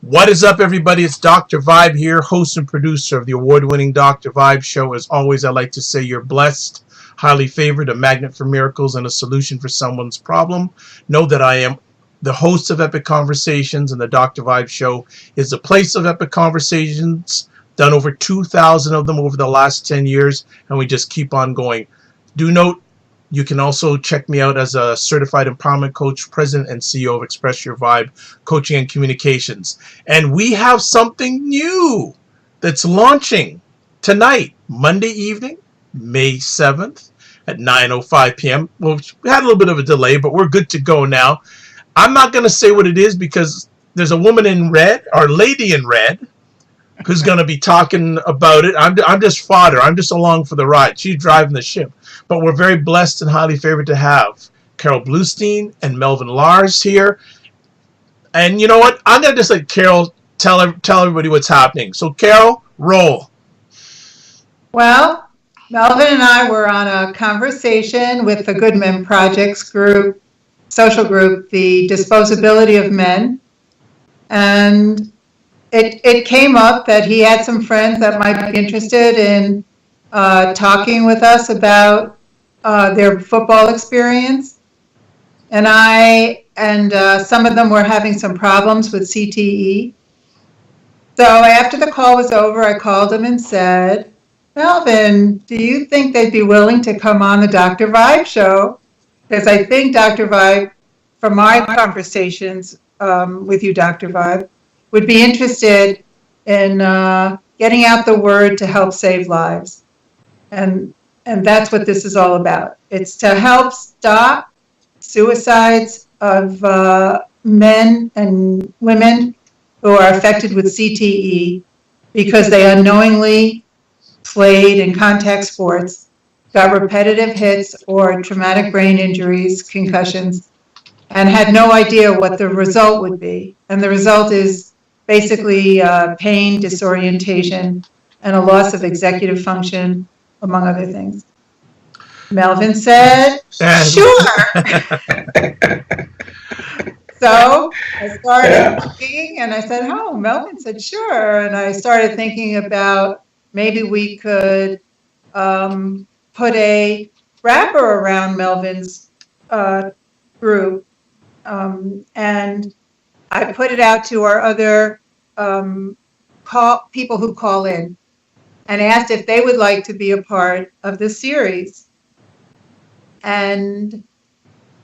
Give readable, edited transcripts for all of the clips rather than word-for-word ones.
What is up, everybody? It's Dr. Vibe here, host and producer of the award-winning Dr. Vibe show. As always, I like to say you're blessed, highly favored, a magnet for miracles, and a solution for someone's problem. Know that I am the host of Epic Conversations, and the Dr. Vibe show is the place of epic conversations. Done over 2,000 of them over the last 10 years, and we just keep on going. Do note, you can also check me out as a certified empowerment coach, president and CEO of Express Your Vibe Coaching and Communications. And we have something new that's launching tonight, Monday evening, May 7th at 9:05 p.m. Well, we had a little bit of a delay, but we're good to go now. I'm not going to say what it is because there's a woman in red, or lady in red, who's going to be talking about it. I'm just fodder. I'm just along for the ride. She's driving the ship. But we're very blessed and highly favored to have Carol Bluestein and Melvin Lars here. And you know what? I'm going to just let Carol tell everybody what's happening. So Carol, roll. Well, Melvin and I were on a conversation with the Goodman Project's group, social group, the Disposability of Men. And it came up that he had some friends that might be interested in talking with us about their football experience. And some of them were having some problems with CTE. So after the call was over, I called him and said, Melvin, do you think they'd be willing to come on the Dr. Vibe show? Because I think Dr. Vibe, from my conversations with you, Dr. Vibe, would be interested in getting out the word to help save lives. And that's what this is all about. It's to help stop suicides of men and women who are affected with CTE because they unknowingly played in contact sports, got repetitive hits or traumatic brain injuries, concussions, and had no idea what the result would be. And the result is basically pain, disorientation, and a loss of executive function, among other things. Melvin said, sure. So I started thinking, and I said, oh, Melvin said, sure. And I started thinking about maybe we could put a wrapper around Melvin's group. And I put it out to our other people who call in and asked if they would like to be a part of this series. And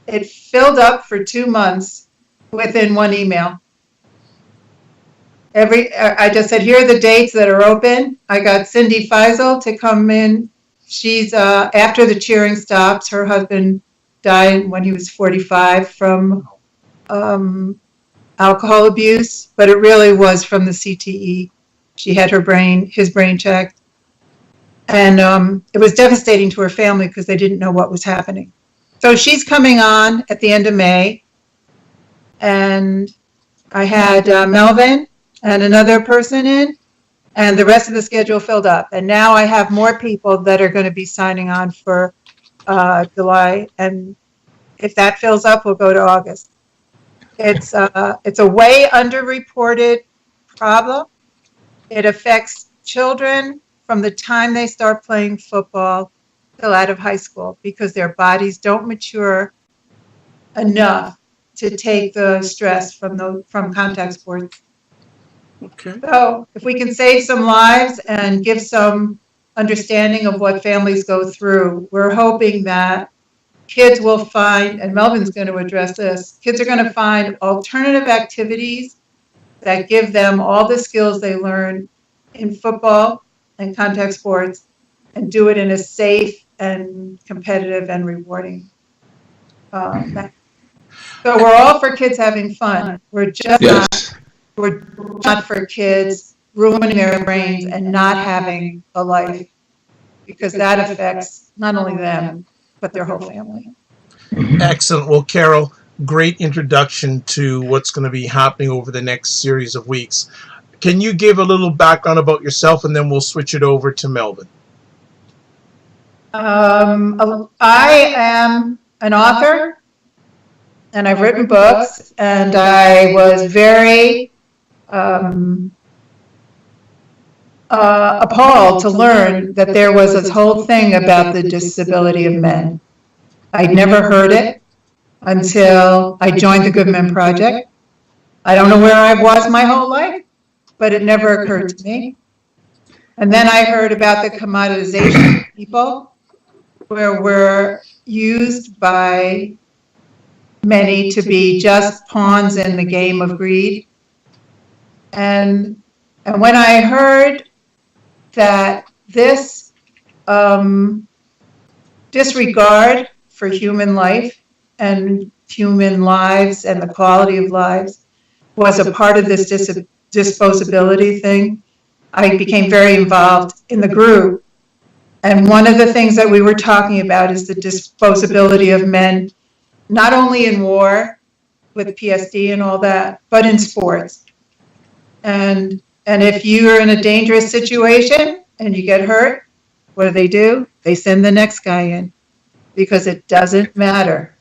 it filled up for 2 months within one email. I just said, here are the dates that are open. I got Cindy Feisel to come in. She's, after the cheering stops, her husband died when he was 45 from alcohol abuse, but it really was from the CTE. She had his brain checked. And it was devastating to her family because they didn't know what was happening. So she's coming on at the end of May. And I had Melvin and another person in, and the rest of the schedule filled up. And now I have more people that are going to be signing on for July. And if that fills up, we'll go to August. It's a way underreported problem. It affects children from the time they start playing football till out of high school because their bodies don't mature enough to take the stress from contact sports. Okay. So if we can save some lives and give some understanding of what families go through, we're hoping that kids will find, and Melvin's going to address this, kids are going to find alternative activities that give them all the skills they learn in football and contact sports and do it in a safe and competitive and rewarding manner. So we're all for kids having fun. We're just not for kids ruining their brains and not having a life, because that affects not only them, but their whole family. Excellent. Well, Carol, great introduction to what's going to be happening over the next series of weeks. Can you give a little background about yourself, and then we'll switch it over to Melvin? I am an author, and I've written books, and I was very appalled to learn that there was this whole thing about the disability of men. I'd never heard it until I joined the Good Men Project. I don't know where I was my whole life, but it never occurred to me. And then I heard about the commoditization of people, where we're used by many to be just pawns in the game of greed. And when I heard that this disregard for human life and human lives and the quality of lives was a part of this disposability thing, I became very involved in the group. And one of the things that we were talking about is the disposability of men, not only in war with PSD and all that, but in sports. And if you're in a dangerous situation and you get hurt, what do? They send the next guy in because it doesn't matter.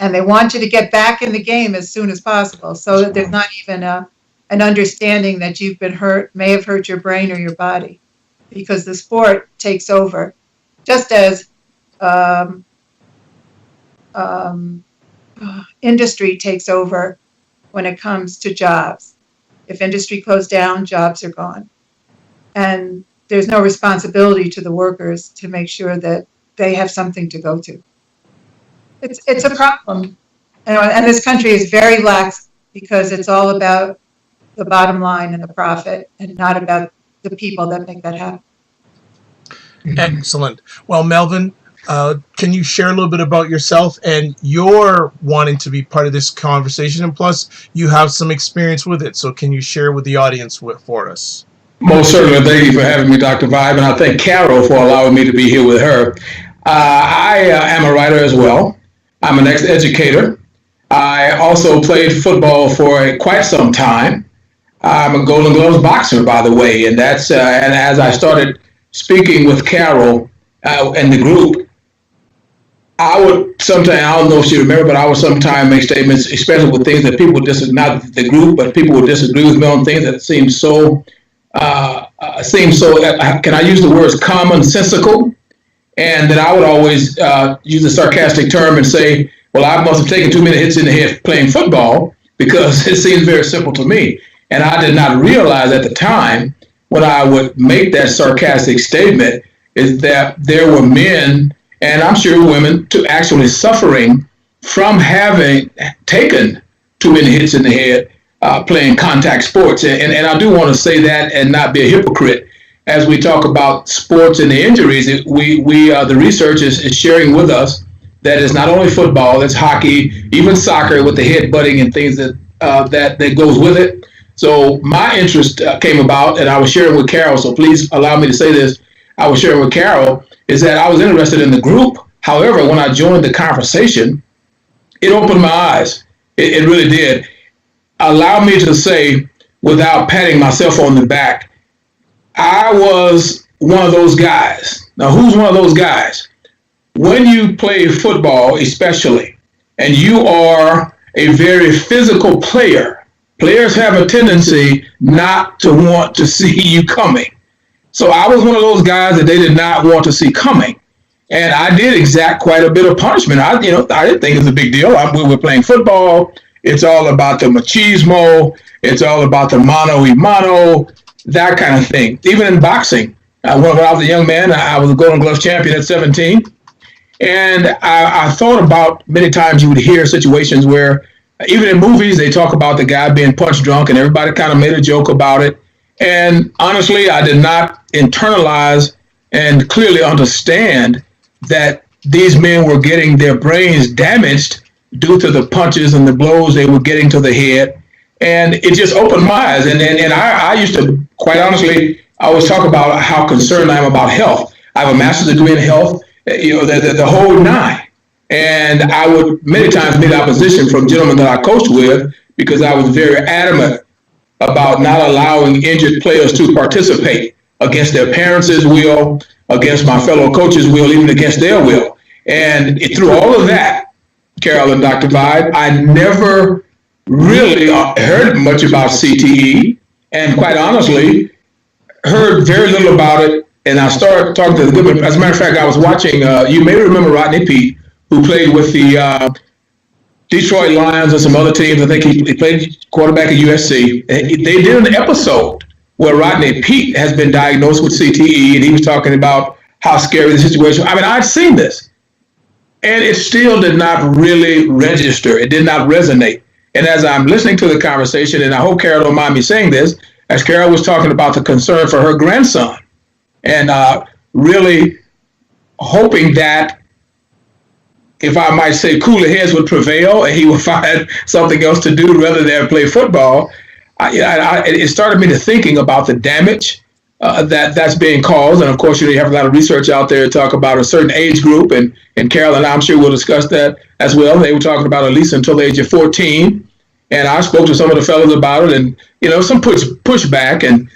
And they want you to get back in the game as soon as possible, so that there's not even an understanding that you've been hurt, may have hurt your brain or your body, because the sport takes over. Just as industry takes over when it comes to jobs. If industry closed down, jobs are gone. And there's no responsibility to the workers to make sure that they have something to go to. It's a problem. And this country is very lax because it's all about the bottom line and the profit and not about the people that make that happen. Excellent. Well, Melvin, can you share a little bit about yourself and your wanting to be part of this conversation? And plus, you have some experience with it. So can you share with the audience for us? Most certainly. Thank you for having me, Dr. Vibe. And I thank Carol for allowing me to be here with her. I am a writer as well. I'm an ex-educator. I also played football for quite some time. I'm a Golden Gloves boxer, by the way. And that's and as I started speaking with Carol and the group, I would sometimes, I don't know if you remember, but I would sometimes make statements, especially with things that people disagree, not the group, but people would disagree with me on things that seem so, can I use the words commonsensical? And then I would always use a sarcastic term and say, well, I must have taken too many hits in the head playing football because it seems very simple to me. And I did not realize at the time when I would make that sarcastic statement is that there were men, and I'm sure women, to actually suffering from having taken too many hits in the head playing contact sports. And I do want to say that and not be a hypocrite. As we talk about sports and the injuries, the research is sharing with us that it's not only football, it's hockey, even soccer with the head butting and things that goes with it. So my interest came about, and I was sharing with Carol, so please allow me to say this. I was sharing with Carol is that I was interested in the group. However, when I joined the conversation, it opened my eyes. It really did. Allow me to say, without patting myself on the back, I was one of those guys. Now, who's one of those guys? When you play football, especially, and you are a very physical player, players have a tendency not to want to see you coming. So I was one of those guys that they did not want to see coming. And I did exact quite a bit of punishment. I didn't think it was a big deal. We were playing football. It's all about the machismo. It's all about the mano y mano, that kind of thing. Even in boxing, when I was a young man, I was a Golden Gloves champion at 17. And I thought about many times you would hear situations where, even in movies, they talk about the guy being punch drunk and everybody kind of made a joke about it. And honestly, I did not internalize and clearly understand that these men were getting their brains damaged due to the punches and the blows they were getting to the head. And it just opened my eyes. And I used to, quite honestly, I always talk about how concerned I am about health. I have a master's degree in health, the whole nine. And I would many times meet opposition from gentlemen that I coached with because I was very adamant about not allowing injured players to participate against their parents' will, against my fellow coaches' will, even against their will. And through all of that, Carol and Dr. Vibe, I never really heard much about CTE, and quite honestly, heard very little about it. And I started talking to the Goodman. As a matter of fact, I was watching. You may remember Rodney Peete, who played with the Detroit Lions and some other teams. I think he played quarterback at USC. And they did an episode where Rodney Peete has been diagnosed with CTE, and he was talking about how scary the situation. I mean, I'd seen this, and it still did not really register. It did not resonate. And as I'm listening to the conversation, and I hope Carol don't mind me saying this, as Carol was talking about the concern for her grandson, and really hoping that, if I might say, cooler heads would prevail and he would find something else to do rather than play football. It started me to thinking about the damage that's being caused. And of course, you have a lot of research out there to talk about a certain age group. And Carol and I'm sure we'll discuss that as well. They were talking about at least until the age of 14. And I spoke to some of the fellows about it, and some pushback and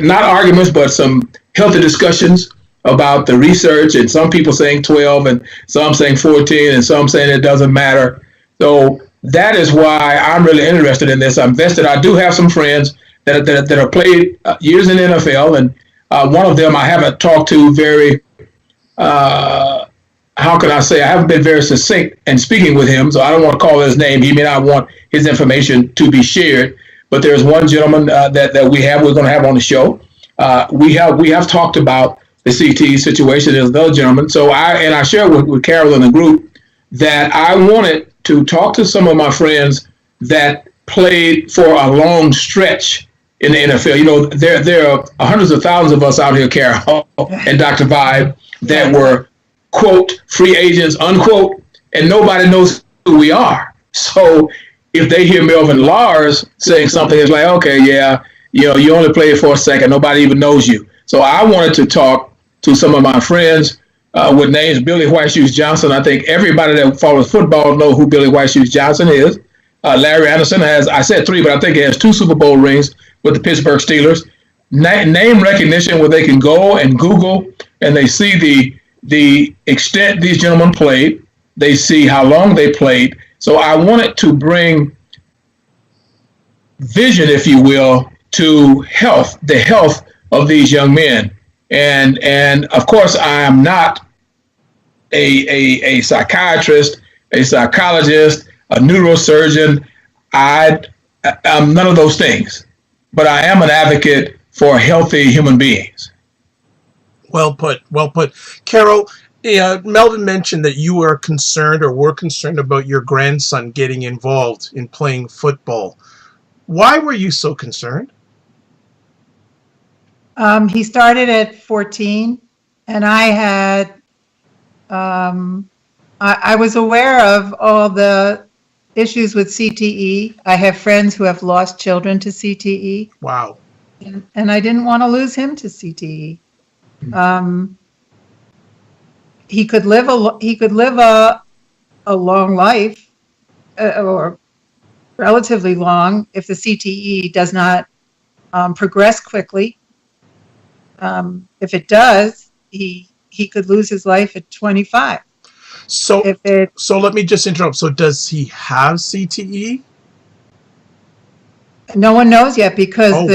not arguments, but some healthy discussions about the research, and some people saying 12 and some saying 14 and some saying it doesn't matter. So that is why I'm really interested in this. I'm vested. I do have some friends that have played years in the NFL, and one of them I haven't talked to very, how can I say, I haven't been very succinct in speaking with him, so I don't want to call his name. He may not want his information to be shared, but there's one gentleman that we're going to have on the show. We have talked about the CTE situation. There's another gentleman. So I shared with Carol in the group that I wanted to talk to some of my friends that played for a long stretch in the NFL. There are hundreds of thousands of us out here, Carol and Dr. Vibe, that were, quote, free agents, unquote, and nobody knows who we are. So if they hear Melvin Lars saying something, it's like, okay, yeah, you only played for a second. Nobody even knows you. So I wanted to talk to some of my friends with names Billy White Shoes Johnson. I think everybody that follows football know who Billy White Shoes Johnson is. Larry Anderson has, I said 3, but I think he has 2 Super Bowl rings with the Pittsburgh Steelers. Name recognition, where they can go and Google and they see the extent these gentlemen played. They see how long they played. So I wanted to bring vision, if you will, to the health of these young men. And of course, I am not a psychiatrist, a psychologist, a neurosurgeon. I'm none of those things, but I am an advocate for healthy human beings. Well put. Carol, Melvin mentioned that you were concerned about your grandson getting involved in playing football. Why were you so concerned? He started at 14, and I had, I was aware of all the issues with CTE. I have friends who have lost children to CTE. Wow. And I didn't want to lose him to CTE. He could live a long life, or relatively long, if the CTE does not progress quickly. If it does, he could lose his life at 25. So let me just interrupt. So does he have CTE? No one knows yet, because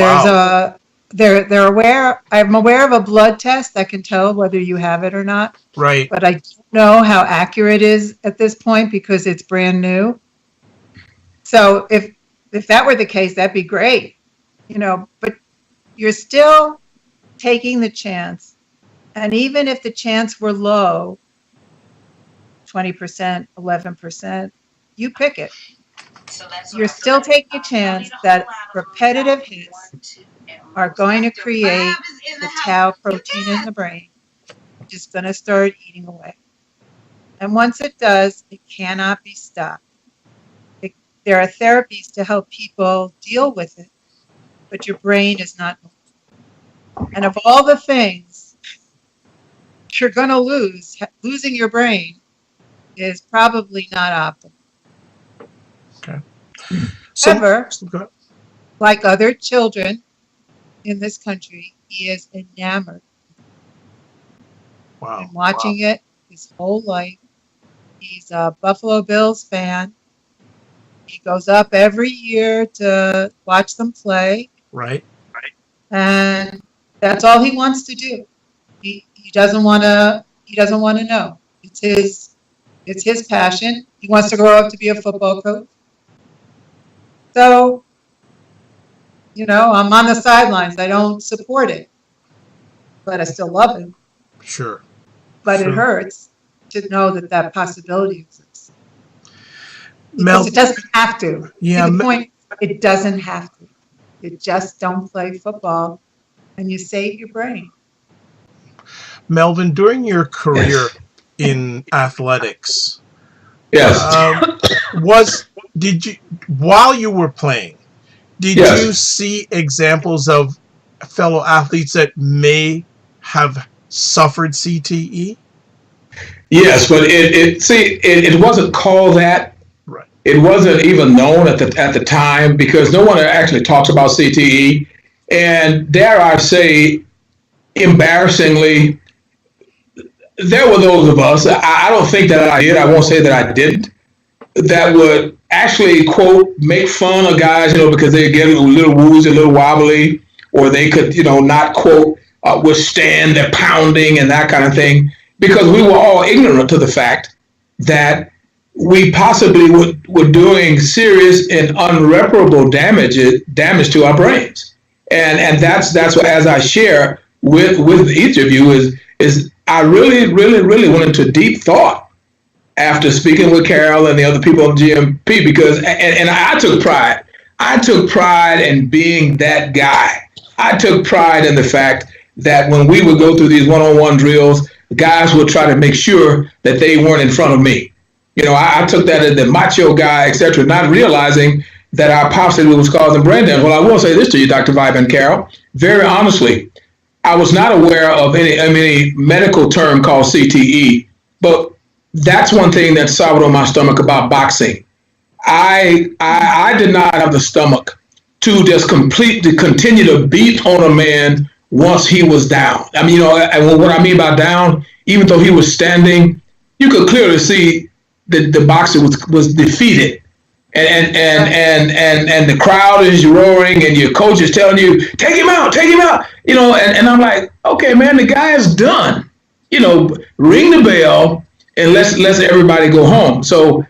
they're aware. I'm aware of a blood test that can tell whether you have it or not. Right. But I don't know how accurate it is at this point, because it's brand new. So if that were the case, that'd be great, but you're still taking the chance. And even if the chance were low, 20%, 11%, you pick it. You're still taking a chance that repetitive hits are going to create the tau protein in the brain, which is going to start eating away. And once it does, it cannot be stopped. There are therapies to help people deal with it, but your brain is not. And of all the things you're going to losing your brain is probably not optimal. Okay. However, like other children in this country, he is enamored. Wow. And watching it his whole life. He's a Buffalo Bills fan. He goes up every year to watch them play. Right. And that's all he wants to do. He doesn't want to know. It's his passion. He wants to grow up to be a football coach. So, I'm on the sidelines. I don't support it, but I still love him. Sure. But Sure. it hurts to know that possibility exists. Mel, Because it doesn't have to. Yeah, See, the point, it doesn't have to. You just don't play football and you save your brain. Melvin, during your career in athletics, Yes. while you were playing, did Yes. you see examples of fellow athletes that may have suffered CTE? Yes, but it wasn't called that. Right. It wasn't even known at the time because no one actually talks about CTE. And dare I say, embarrassingly, there were those of us, I don't think that I did, I won't say that I didn't, that would actually, quote, make fun of guys, because they get a little woozy, a little wobbly, or they could, not, quote, withstand their pounding and that kind of thing, because we were all ignorant to the fact that we possibly were doing serious and unreparable damage to our brains. And that's what, as I share with each of you, is I really, really, really went into deep thought after speaking with Carol and the other people on GMP, because and I took pride. I took pride in being that guy. I took pride in the fact that when we would go through these one-on-one drills, guys would try to make sure that they weren't in front of me. I took that as the macho guy, etc., not realizing that our possibly was causing brain damage. Well, I will say this to you, Dr. Vibe and Carol, very honestly, I was not aware of any medical term called CTE, but that's one thing that soured on my stomach about boxing. I did not have the stomach to just continue to beat on a man once he was down. I mean, and what I mean by down, even though he was standing, you could clearly see that the boxer was defeated. And the crowd is roaring and your coach is telling you, take him out, and I'm like, okay, man, the guy is done, ring the bell and let's everybody go home. So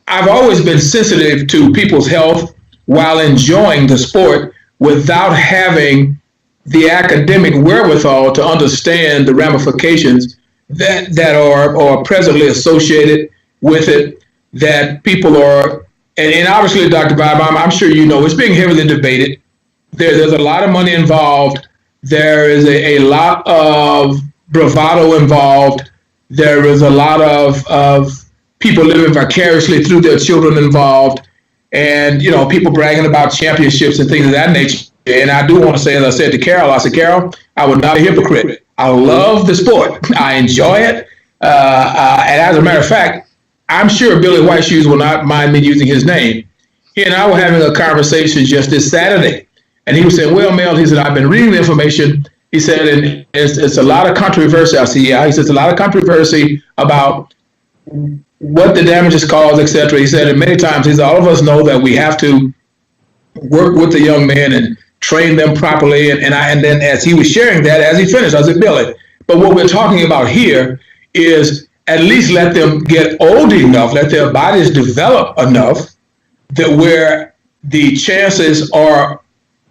I've always been sensitive to people's health while enjoying the sport without having the academic wherewithal to understand the ramifications that are presently associated with it, that people are, and obviously, Dr. Vibe, I'm sure it's being heavily debated. There's a lot of money involved. There is a lot of bravado involved. There is a lot of people living vicariously through their children involved. And, people bragging about championships and things of that nature. And I do want to say, as I said to Carol, Carol, I was not a hypocrite. I love the sport. I enjoy it. And as a matter of fact, I'm sure Billy Whiteshoes will not mind me using his name. He and I were having a conversation just this Saturday. And he was saying, well, Mel, he said, I've been reading the information. He said, and it's a lot of controversy. I see, yeah. He says, a lot of controversy about what the damages caused, etc. He said, and many times, he said, all of us know that we have to work with the young men and train them properly. And then as he was sharing that, as he finished, I said, Billy, but what we're talking about here is at least let them get old enough, let their bodies develop enough that where the chances are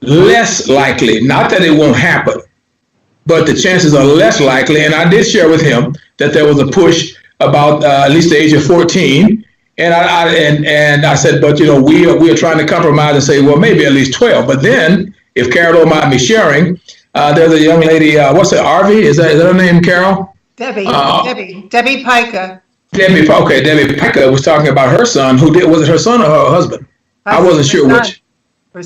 less likely, not that it won't happen, but the chances are less likely. And I did share with him that there was a push about at least the age of 14. And I said, but we are trying to compromise and say, well, maybe at least 12. But then, if Carol don't mind me sharing, there's a young lady, what's it, Arvie? Is that her name, Carol? Debbie Pica. Debbie Pica was talking about her son. Was it her son or her husband? I wasn't sure which.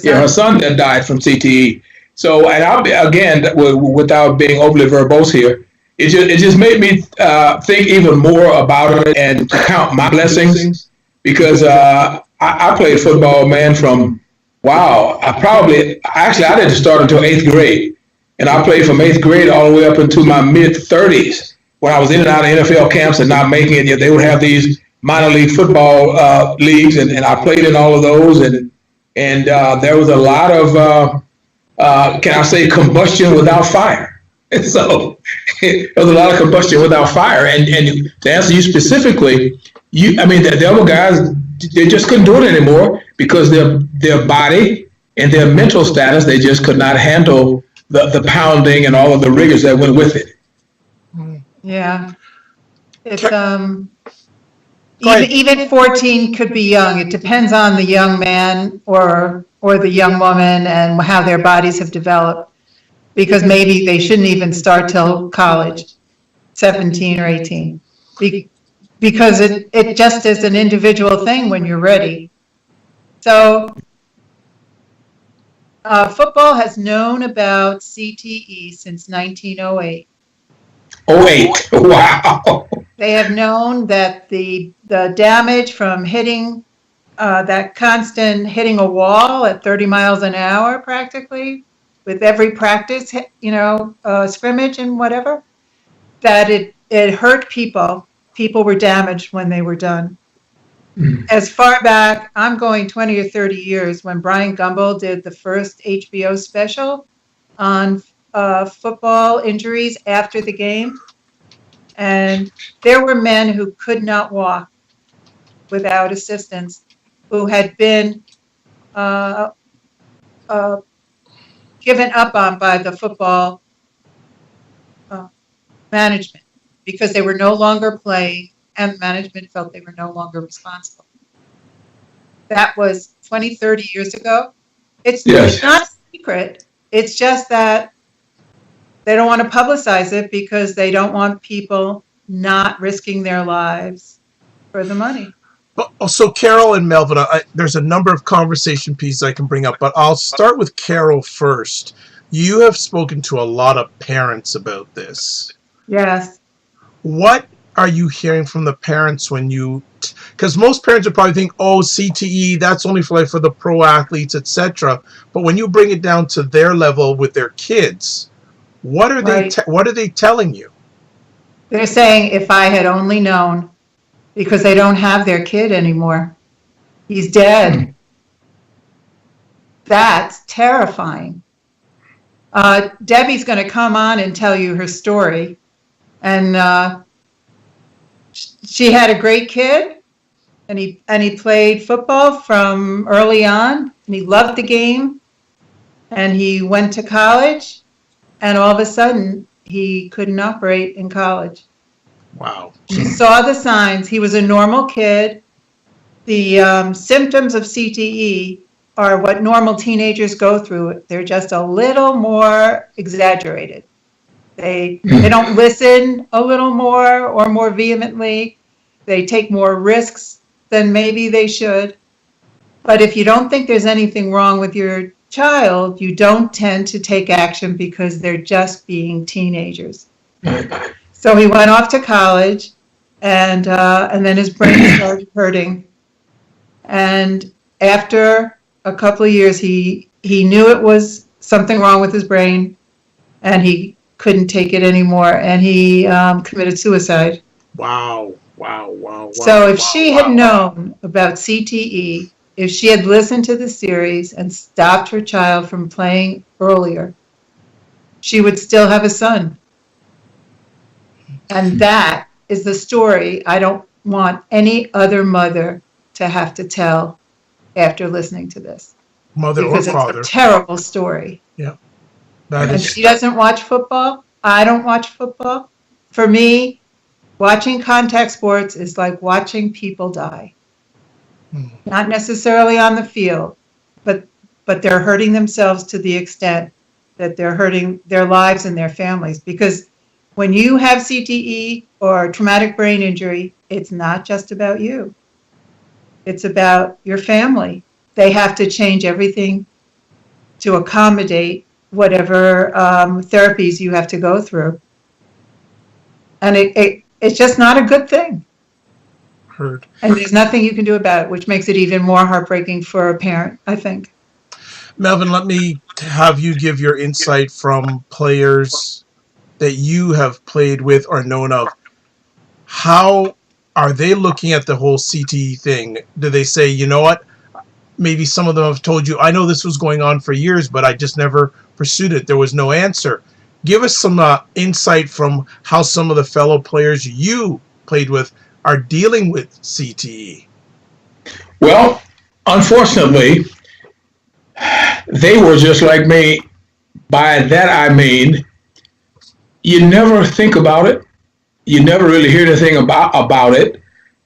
Yeah, her son that died from CTE. So, and I'll be, again, without being overly verbose here, it just made me think even more about it and count my blessings, because I played football, man, from, I didn't start until 8th grade. And I played from 8th grade all the way up into my mid-30s. When I was in and out of NFL camps and not making it, they would have these minor league football leagues, and I played in all of those, and there was a lot of can I say combustion without fire. And so there was a lot of combustion without fire. And to answer you specifically, there were guys, they just couldn't do it anymore because their body and their mental status, they just could not handle the pounding and all of the rigors that went with it. Yeah. It's even 14 could be young. It depends on the young man or the young woman and how their bodies have developed, because maybe they shouldn't even start till college, 17 or 18, because it just is an individual thing when you're ready. So football has known about CTE since 1908. 08, wow. They have known that the damage from hitting that constant hitting a wall at 30 miles an hour practically with every practice, scrimmage and whatever, that it hurt people. People were damaged when they were done. As far back, I'm going 20 or 30 years, when Brian Gumbel did the first HBO special on football injuries after the game. And there were men who could not walk without assistance, who had been given up on by the football management because they were no longer playing and management felt they were no longer responsible. That was 20, 30 years ago. It's not a secret. It's just that they don't want to publicize it because they don't want people not risking their lives for the money. So Carol and Melvin, there's a number of conversation pieces I can bring up, but I'll start with Carol first. You have spoken to a lot of parents about this. Yes. What are you hearing from the parents when because most parents would probably think, oh, CTE, that's only for the pro athletes, etc. But when you bring it down to their level with their kids, what are they telling you? They're saying, if I had only known, because they don't have their kid anymore. He's dead. That's terrifying. Debbie's going to come on and tell you her story. And she had a great kid, and he played football from early on, and he loved the game, and he went to college, and all of a sudden, he couldn't operate in college. Wow. She saw the signs. He was a normal kid. The symptoms of CTE are what normal teenagers go through. They're just a little more exaggerated. They don't listen a little more or more vehemently. They take more risks than maybe they should. But if you don't think there's anything wrong with your child, you don't tend to take action because they're just being teenagers. So he went off to college, and then his brain started hurting. And after a couple of years, he knew it was something wrong with his brain, and he couldn't take it anymore, and he committed suicide. Wow. So if she had known about CTE, if she had listened to the series and stopped her child from playing earlier, she would still have a son. And that is the story I don't want any other mother to have to tell after listening to this. Mother because or father. It's a terrible story. Yeah. And she doesn't watch football. I don't watch football. For me, watching contact sports is like watching people die. Not necessarily on the field, but they're hurting themselves to the extent that they're hurting their lives and their families. Because when you have CTE or traumatic brain injury, it's not just about you. It's about your family. They have to change everything to accommodate whatever therapies you have to go through. And it's just not a good thing. Heard. And there's nothing you can do about it, which makes it even more heartbreaking for a parent, I think. Melvin, let me have you give your insight from players that you have played with or known of. How are they looking at the whole CTE thing? Do they say, you know what, maybe some of them have told you, I know this was going on for years, but I just never pursued it. There was no answer. Give us some insight from how some of the fellow players you played with are dealing with CTE. Well, unfortunately, they were just like me. By that I mean, you never think about it. You never really hear anything about it.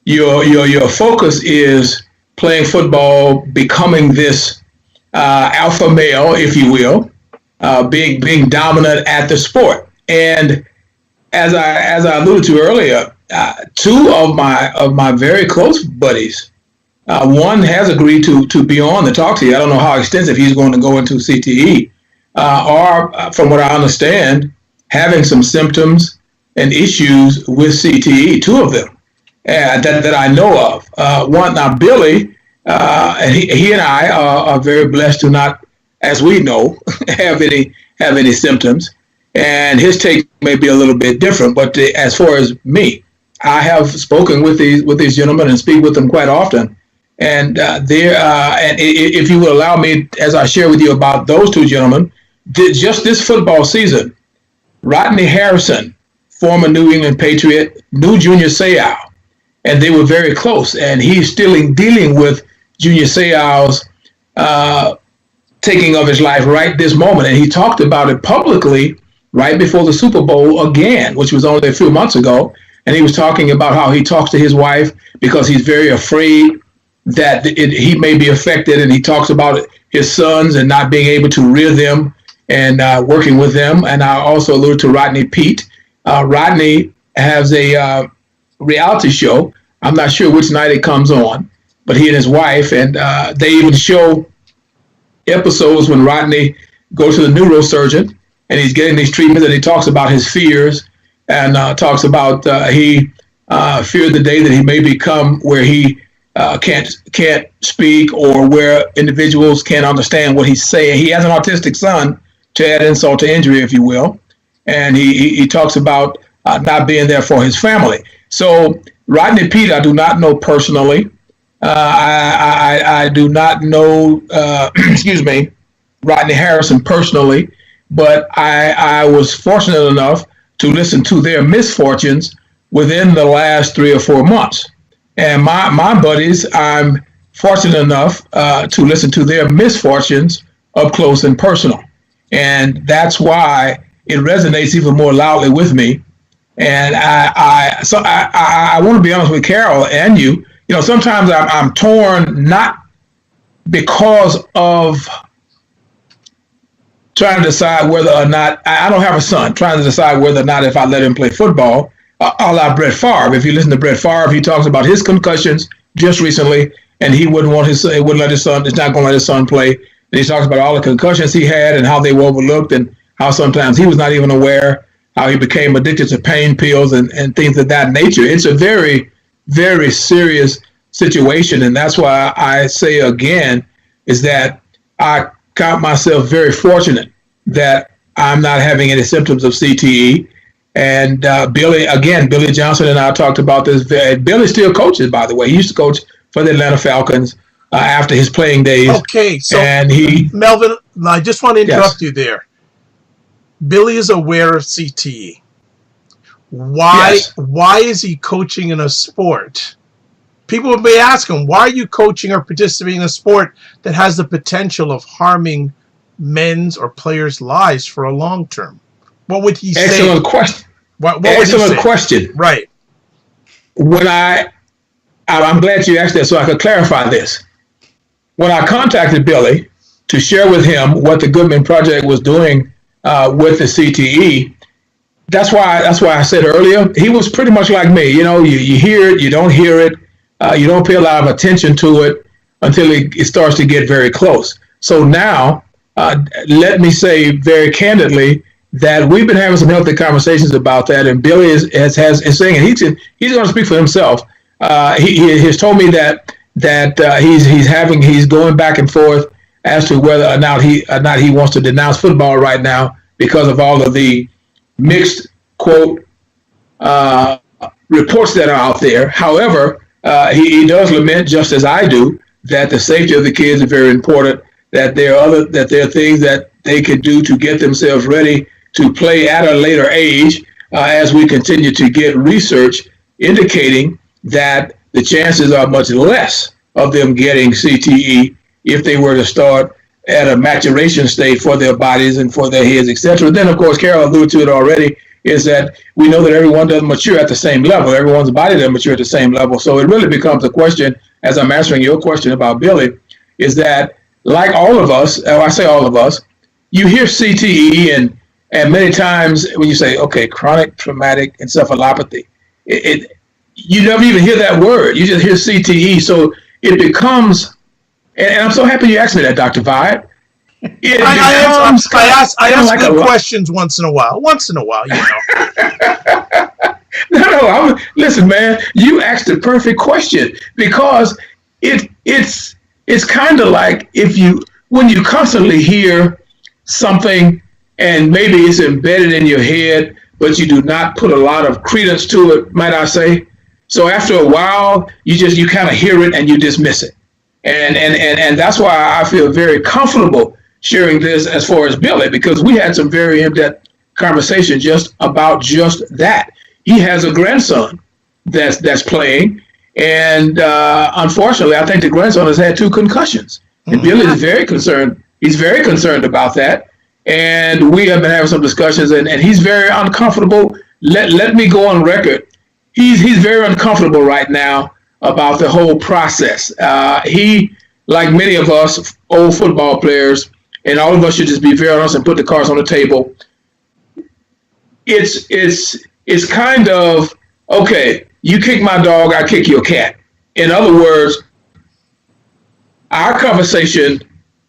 Your focus is playing football, becoming this alpha male, if you will, being dominant at the sport. And as I alluded to earlier, two of my very close buddies, one has agreed to be on the tauopathy. I don't know how extensive he's going to go into CTE, or from what I understand, having some symptoms and issues with CTE. Two of them that I know of. One now, Billy, and he and I are very blessed to not, as we know, have any symptoms. And his take may be a little bit different. But as far as me, I have spoken with these gentlemen and speak with them quite often. And and if you will allow me, as I share with you about those two gentlemen, just this football season, Rodney Harrison, former New England Patriot, knew Junior Seau, and they were very close. And he's still dealing with Junior Seau's taking of his life right this moment. And he talked about it publicly right before the Super Bowl again, which was only a few months ago. And he was talking about how he talks to his wife because he's very afraid that he may be affected. And he talks about his sons and not being able to rear them and working with them. And I also alluded to Rodney Pete. Rodney has a reality show. I'm not sure which night it comes on, but he and his wife, and they even show episodes when Rodney goes to the neurosurgeon and he's getting these treatments, and he talks about his fears and talks about he feared the day that he may become where he can't speak, or where individuals can't understand what he's saying. He has an autistic son, to add insult to injury, if you will, and he talks about not being there for his family. So Rodney Pete, I do not know personally. I do not know, excuse me, Rodney Harrison personally, but I was fortunate enough to listen to their misfortunes within the last 3 or 4 months. And my buddies, I'm fortunate enough to listen to their misfortunes up close and personal. And that's why it resonates even more loudly with me. And I want to be honest with Carol and you. You know, sometimes I'm torn, not because of trying to decide whether or not, I don't have a son, trying to decide whether or not if I let him play football, a la Brett Favre. If you listen to Brett Favre, he talks about his concussions just recently, and he wouldn't let his son, he's not going to let his son play. And he talks about all the concussions he had and how they were overlooked, and how sometimes he was not even aware, how he became addicted to pain pills and things of that nature. It's a very, very serious situation. And that's why I say again, is that I count myself very fortunate that I'm not having any symptoms of CTE. And Billy Johnson and I talked about this. Billy still coaches, by the way. He used to coach for the Atlanta Falcons after his playing days. Okay, so and Melvin, I just want to interrupt Yes. you there. Billy is aware of CTE. Why is he coaching in a sport? People would be asking, why are you coaching or participating in a sport that has the potential of harming men's or players' lives for a long term? What would he say? Excellent question. What would he Excellent say? question. Right. When I'm glad you asked that so I could clarify this. When I contacted Billy to share with him what the Goodman Project was doing with the CTE, that's why I said earlier, he was pretty much like me. You know, you hear it, you don't hear it, you don't pay a lot of attention to it until it starts to get very close. So now, let me say very candidly that we've been having some healthy conversations about that, and Billy is saying, and he's going to speak for himself. He has told me that he's going back and forth as to whether or not he wants to denounce football right now because of all of the mixed quote reports that are out there. However, he does lament, just as I do, that the safety of the kids is very important. That there are things that they could do to get themselves ready to play at a later age, as we continue to get research indicating that the chances are much less of them getting CTE if they were to start at a maturation state for their bodies and for their heads, etc. Then, of course, Carol alluded to it already, is that we know that everyone doesn't mature at the same level. Everyone's body doesn't mature at the same level. So it really becomes a question, as I'm answering your question about Billy, is that like all of us, I say all of us, you hear CTE and many times when you say, okay, chronic traumatic encephalopathy, you never even hear that word. You just hear CTE. So it becomes, and I'm so happy you asked me that, Dr. Vibe. I ask good questions once in a while. You know. Listen, man, you asked the perfect question, because it's kind of like when you constantly hear something and maybe it's embedded in your head, but you do not put a lot of credence to it, might I say. So after a while, you kind of hear it and you dismiss it. And that's why I feel very comfortable sharing this as far as Billy, because we had some very in-depth conversation just about just that. He has a grandson that's playing, and unfortunately, I think the grandson has had 2 concussions. And Billy is very concerned. He's very concerned about that. And we have been having some discussions, and he's very uncomfortable. Let me go on record. He's very uncomfortable right now about the whole process. He, like many of us old football players, and all of us should just be very honest and put the cards on the table. It's kind of, okay, you kick my dog, I kick your cat. In other words, our conversation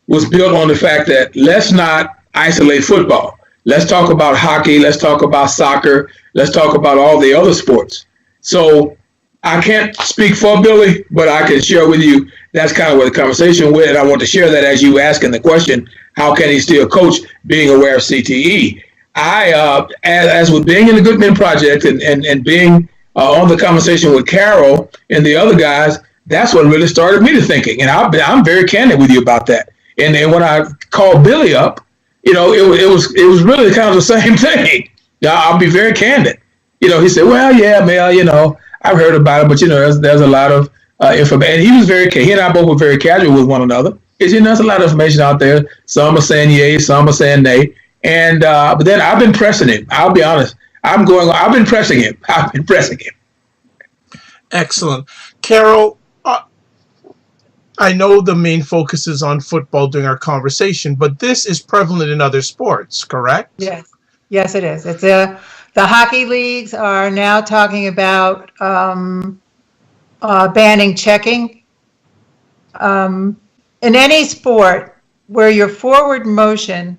was built on the fact that let's not isolate football. Let's talk about hockey. Let's talk about soccer. Let's talk about all the other sports. So I can't speak for Billy, but I can share with you that's kind of where the conversation went. And I want to share that as you asking the question, how can he still coach being aware of CTE? As with being in the Good Men Project and being on the conversation with Carol and the other guys, that's what really started me to thinking. And I'm very candid with you about that. And then when I called Billy up, it was really kind of the same thing. I'll be very candid. He said, well, yeah, Mel, I've heard about it, but there's a lot of information. And he and I both were very casual with one another. Because there's a lot of information out there. Some are saying yay, some are saying nay. And but then I've been pressing him. I'll be honest. I've been pressing him. Excellent. Carol, I know the main focus is on football during our conversation, but this is prevalent in other sports, correct? Yes, it is. It's the hockey leagues are now talking about banning checking. In any sport where your forward motion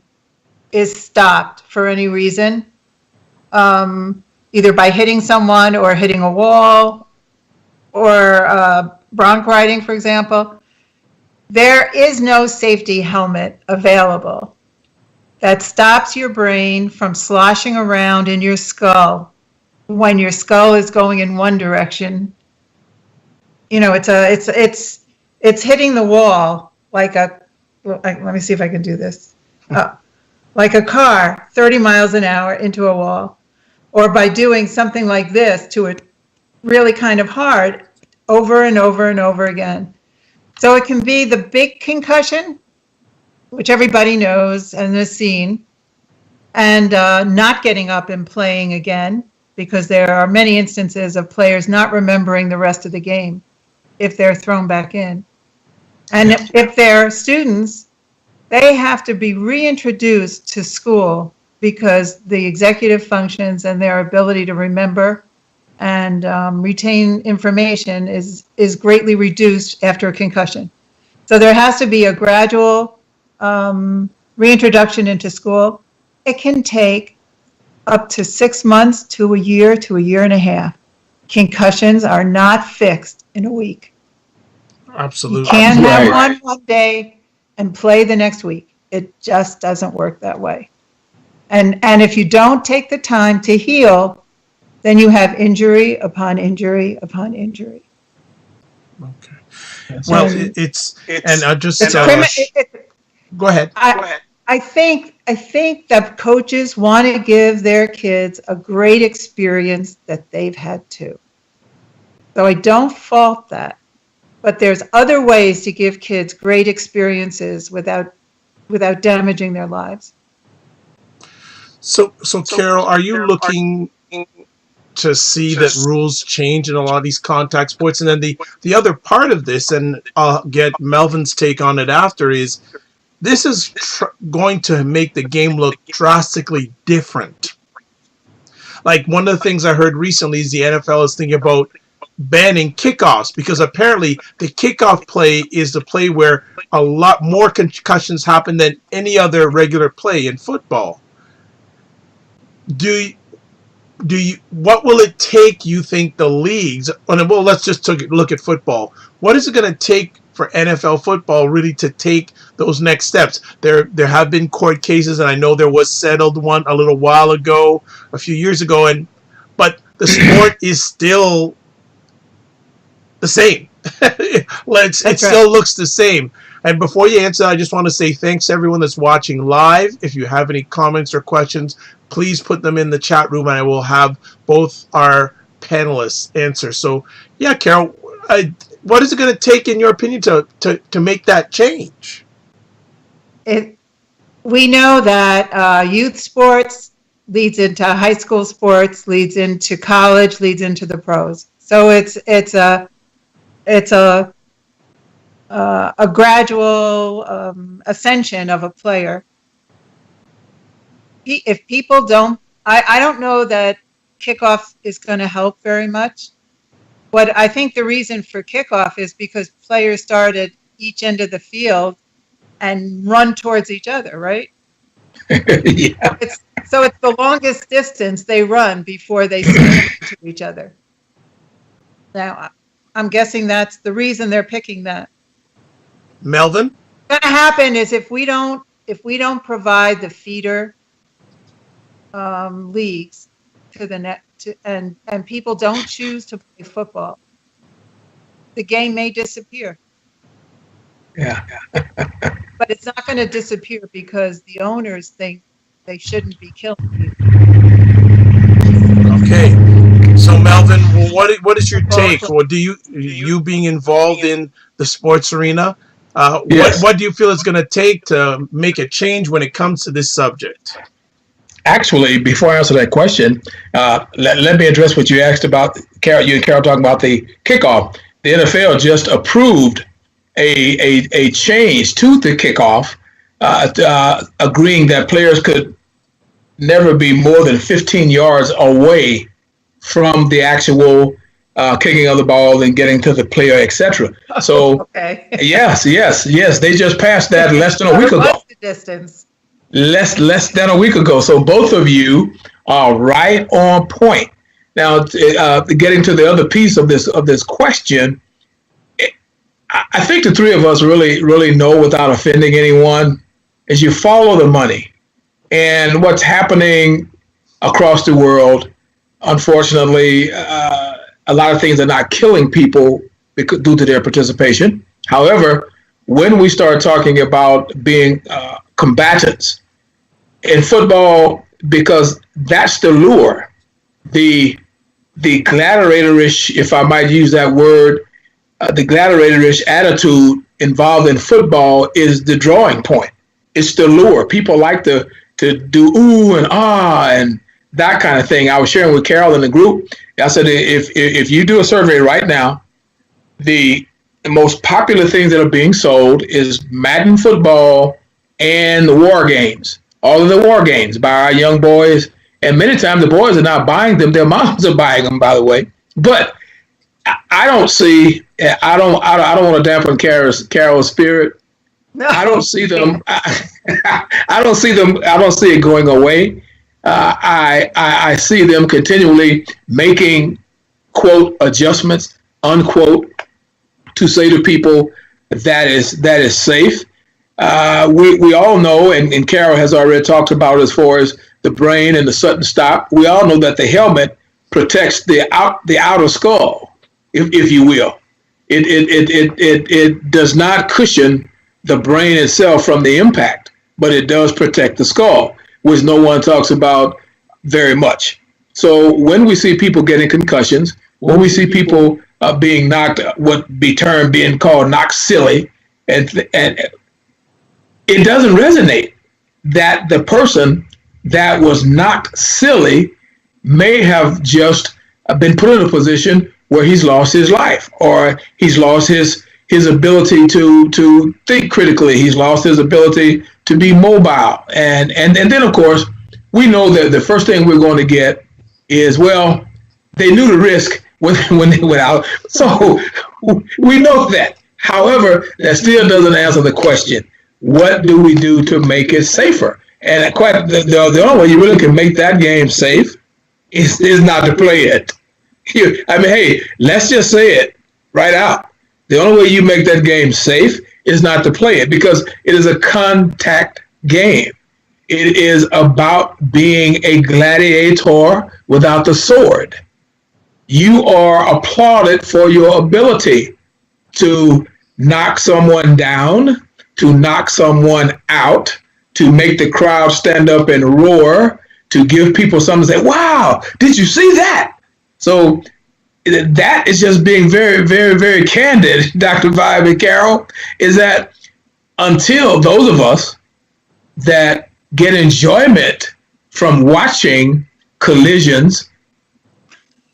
is stopped for any reason, either by hitting someone or hitting a wall or bronc riding, for example, there is no safety helmet available that stops your brain from sloshing around in your skull when your skull is going in one direction. It's hitting the wall let me see if I can do this. Like a car 30 miles an hour into a wall, or by doing something like this to it really kind of hard over and over and over again. So it can be the big concussion, which everybody knows and has seen, and not getting up and playing again, because there are many instances of players not remembering the rest of the game if they're thrown back in. And if they're students, they have to be reintroduced to school because the executive functions and their ability to remember and retain information is greatly reduced after a concussion. So there has to be a gradual reintroduction into school. It can take up to 6 months to a year and a half. Concussions are not fixed in a week. Absolutely. You can't have one day and play the next week. It just doesn't work that way. And if you don't take the time to heal, then you have injury upon injury upon injury. Okay. Well, and I just go ahead. I think that coaches want to give their kids a great experience that they've had too. So I don't fault that, but there's other ways to give kids great experiences without damaging their lives. So Carol, are you looking to see that rules change in a lot of these contact sports? And then the other part of this, and I'll get Melvin's take on it after, is this is going to make the game look drastically different. Like, one of the things I heard recently is the NFL is thinking about banning kickoffs, because apparently the kickoff play is the play where a lot more concussions happen than any other regular play in football. What will it take, you think, the leagues, well, let's just look at football. What is it going to take for NFL football really to take those next steps? There have been court cases, and I know there was settled one a little while ago, a few years ago, but the sport is still the same. It still looks the same. And before you answer, I just want to say thanks to everyone that's watching live. If you have any comments or questions, please put them in the chat room, and I will have both our panelists answer. So, yeah, Carol, what is it going to take, in your opinion, to make that change? We know that youth sports leads into high school sports, leads into college, leads into the pros. So it's a gradual ascension of a player. If people don't, I don't know that kickoff is going to help very much. But I think the reason for kickoff is because players start at each end of the field and run towards each other, right? Yeah. So it's the longest distance they run before they stand to each other. Now, I'm guessing that's the reason they're picking that. Melvin? What's going to happen is if we don't provide the feeder leagues to the net, and people don't choose to play football, the game may disappear. Yeah. But it's not going to disappear because the owners think they shouldn't be killing people. Okay. So, Melvin, what is your take? Or you being involved in the sports arena, yes. what do you feel it's going to take to make a change when it comes to this subject? Actually, before I answer that question, let me address what you asked about, Carol. You and Carol talking about the kickoff. The NFL just approved a change to the kickoff, agreeing that players could never be more than 15 yards away from the actual kicking of the ball and getting to the player, etc. So, okay. yes, they just passed that less than a week ago. What's the distance? Less than a week ago. So both of you are right on point. Now, getting to the other piece of this question, I think the three of us really know, without offending anyone, is you follow the money. And what's happening across the world, unfortunately, a lot of things are not killing people due to their participation. However, when we start talking about being combatants in football, because that's the lure, the gladiatorish, if I might use that word, the gladiatorish attitude involved in football is the drawing point. It's the lure. People like to do ooh and ah and that kind of thing. I was sharing with Carol in the group. I said, if you do a survey right now, the most popular things that are being sold is Madden football and the war games. All of the war games by our young boys. And many times the boys are not buying them. Their moms are buying them, by the way. But I don't want to dampen Carol's spirit. No. I don't see them. I don't see it going away. I see them continually making, quote, adjustments, unquote, to say to people that is safe. We all know, and Carol has already talked about as far as the brain and the sudden stop. We all know that the helmet protects the outer skull, if you will. It does not cushion the brain itself from the impact, but it does protect the skull, which no one talks about very much. So when we see people getting concussions, when we see people being knocked, being called knocked silly, and it doesn't resonate that the person that was knocked silly may have just been put in a position where he's lost his life, or he's lost his ability to think critically. He's lost his ability to be mobile. And then, of course, we know that the first thing we're going to get is, well, they knew the risk when they went out. So we know that. However, that still doesn't answer the question. What do we do to make it safer? And the only way you really can make that game safe is not to play it. I mean, hey, let's just say it right out. The only way you make that game safe is not to play it, because it is a contact game. It is about being a gladiator without the sword. You are applauded for your ability to knock someone down, to knock someone out, to make the crowd stand up and roar, to give people something to say, wow, did you see that? So that is just being very, very, very candid, Dr. Vibe and Carol, is that until those of us that get enjoyment from watching collisions,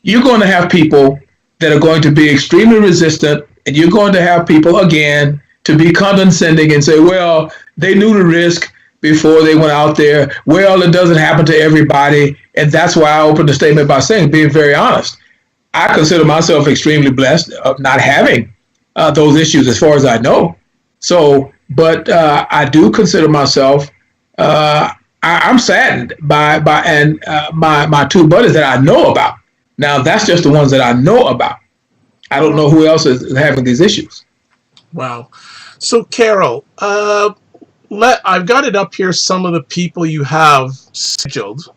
you're going to have people that are going to be extremely resistant, and you're going to have people, again, to be condescending and say, well, they knew the risk before they went out there. Well, it doesn't happen to everybody. And that's why I opened the statement by saying, being very honest, I consider myself extremely blessed of not having those issues as far as I know. So, but I do consider myself, I'm saddened by my two buddies that I know about. Now, that's just the ones that I know about. I don't know who else is having these issues. Wow. So, Carol, I've got it up here, some of the people you have scheduled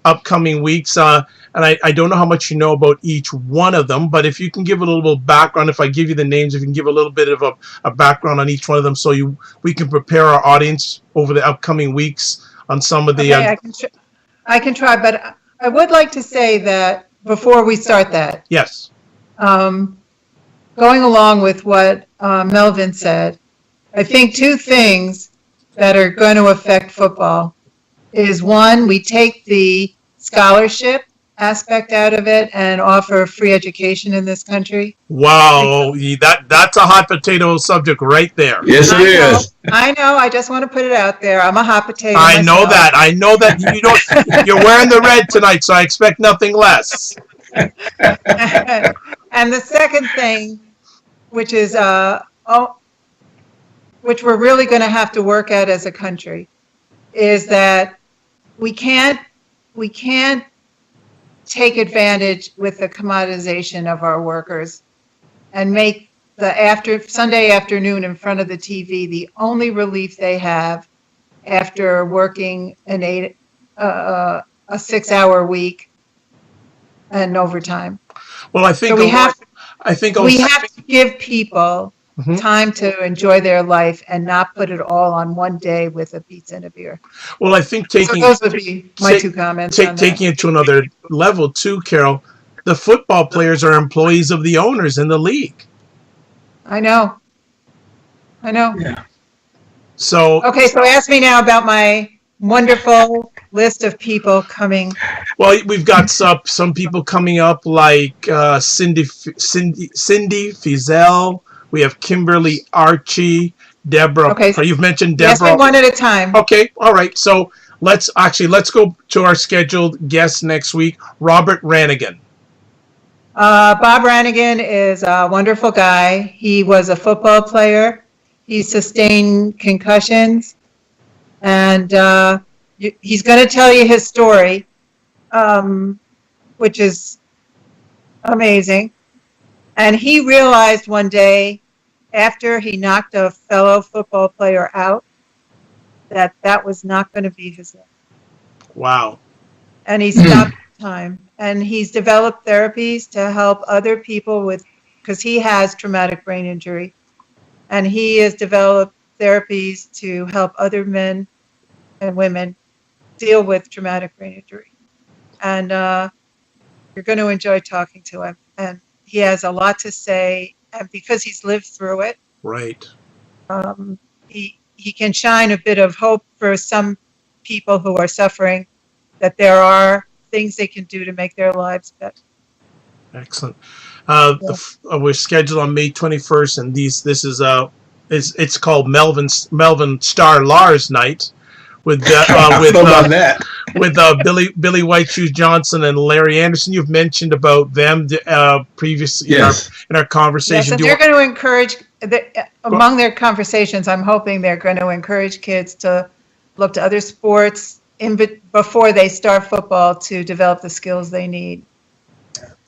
upcoming weeks. And I don't know how much you know about each one of them, but if you can give a little background, if I give you the names, if you can give a little bit of a background on each one of them, so we can prepare our audience over the upcoming weeks on some of the... Okay, I can try, but I would like to say that before we start that. Yes. Going along with what Melvin said, I think two things that are going to affect football is, one, we take the scholarship aspect out of it and offer free education in this country. Wow, that's a hot potato subject right there. Yes, it is. I know. I just want to put it out there. I'm a hot potato. I know that. I know that you don't. You're wearing the red tonight, so I expect nothing less. And the second thing, which is which we're really going to have to work at as a country, is that we can't take advantage with the commoditization of our workers and make the Sunday afternoon in front of the TV the only relief they have after working a 6-hour week and overtime. Well, I think so we have to give people time to enjoy their life and not put it all on one day with a pizza and a beer. Well, I think those would be my two comments. Taking it to another level too, Carol, the football players are employees of the owners in the league. I know. Yeah. So okay, so ask me now about my wonderful list of people coming. Well, we've got some people coming up like Cindy Fizel. We have Kimberly Archie, Deborah. Okay. You've mentioned Deborah. Yes, one at a time. Okay, all right. So let's go to our scheduled guest next week, Robert Rannigan. Bob Rannigan is a wonderful guy. He was a football player. He sustained concussions, and he's going to tell you his story, which is amazing. And he realized one day, after he knocked a fellow football player out, that was not going to be his life. Wow. And he stopped time. and he's developed therapies to help other people because he has traumatic brain injury, and he has developed therapies to help other men and women deal with traumatic brain injury. And you're going to enjoy talking to him. And he has a lot to say, and because he's lived through it, Right. He can shine a bit of hope for some people who are suffering, that there are things they can do to make their lives better. Excellent. We're scheduled on May 21st, and this is it's called Melvin Star Lars Night with Billy White Shoes Johnson and Larry Anderson. You've mentioned about them previously Yes. in our conversation. Yes, and they're going to encourage, among their conversations, I'm hoping they're going to encourage kids to look to other sports before they start football to develop the skills they need.